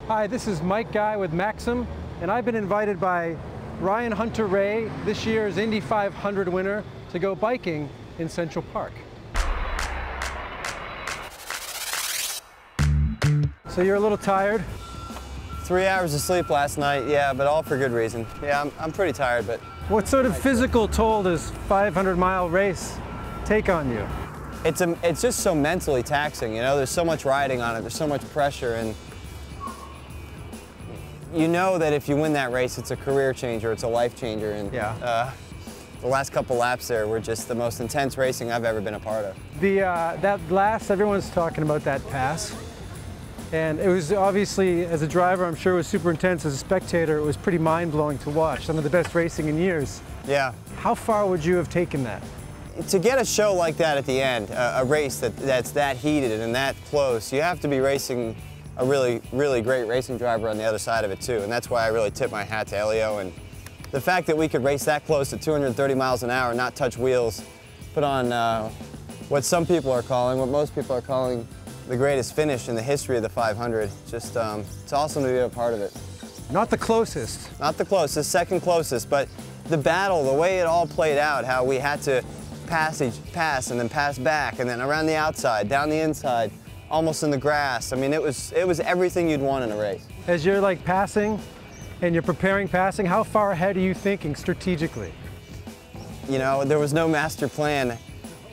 Hi, this is Mike Guy with Maxim, and I've been invited by Ryan Hunter-Reay, this year's Indy 500 winner, to go biking in Central Park. So you're a little tired? 3 hours of sleep last night, yeah, but all for good reason. Yeah, I'm pretty tired, but... What sort of physical toll does 500-mile race take on you? It's just so mentally taxing, you know? There's so much riding on it, there's so much pressure, and you know that if you win that race, it's a career changer, it's a life changer, and yeah. The last couple laps there were just the most intense racing I've ever been a part of. That last, everyone's talking about that pass. And it was obviously, as a driver, I'm sure it was super intense. As a spectator, it was pretty mind-blowing to watch. Some of the best racing in years. Yeah. How far would you have taken that? To get a show like that at the end, a race that's that heated and that close, you have to be racing a really, really great racing driver on the other side of it too. And that's why I really tip my hat to Elio. And the fact that we could race that close at 230 miles an hour, not touch wheels, put on what some people are calling, what most people are calling, the greatest finish in the history of the 500. Just, it's awesome to be a part of it. Not the closest. Not the closest, second closest, but the battle, the way it all played out, how we had to pass and then pass back, and then around the outside, down the inside, almost in the grass. I mean, it was everything you'd want in a race. As you're like passing and you're preparing passing, how far ahead are you thinking strategically? You know, there was no master plan.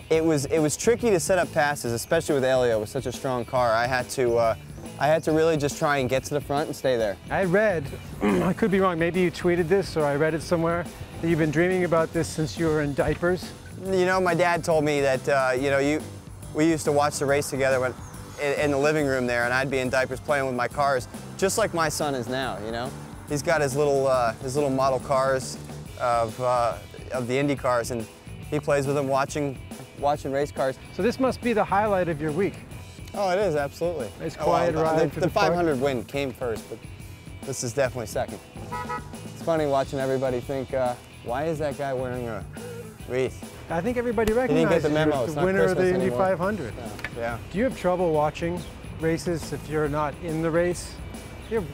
It was tricky to set up passes, especially with Elio, with such a strong car. I had to really just try and get to the front and stay there. I read, I could be wrong, maybe you tweeted this or I read it somewhere, that you've been dreaming about this since you were in diapers. You know, my dad told me that, you know, we used to watch the race together in the living room there, and I'd be in diapers playing with my cars, just like my son is now, you know? He's got his little model cars of the Indy cars, and he plays with them watching race cars. So this must be the highlight of your week. Oh, it is, absolutely. Nice quiet ride. The 500 win came first, but this is definitely second. It's funny watching everybody think, why is that guy wearing a wreath? I think everybody recognizes the memo. the winner of the Indy anymore. 500. Yeah. Do you have trouble watching races if you're not in the race?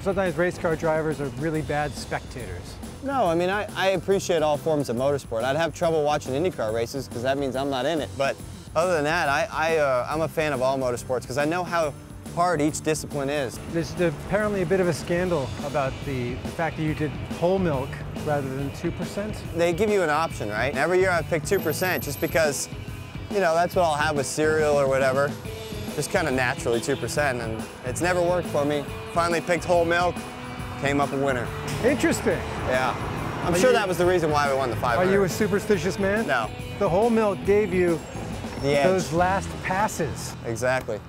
Sometimes race car drivers are really bad spectators. No, I mean, I appreciate all forms of motorsport. I'd have trouble watching IndyCar races because that means I'm not in it. But other than that, I'm a fan of all motorsports because I know how hard each discipline is. There's apparently a bit of a scandal about the fact that you did whole milk rather than 2%. They give you an option, right? Every year I pick 2% just because, you know, that's what I'll have with cereal or whatever. Just kind of naturally 2%, and it's never worked for me. Finally picked whole milk, came up a winner. Interesting. Yeah. I'm sure that was the reason why we won the 500. Are you a superstitious man? No. The whole milk gave you the edge. those last passes. Exactly.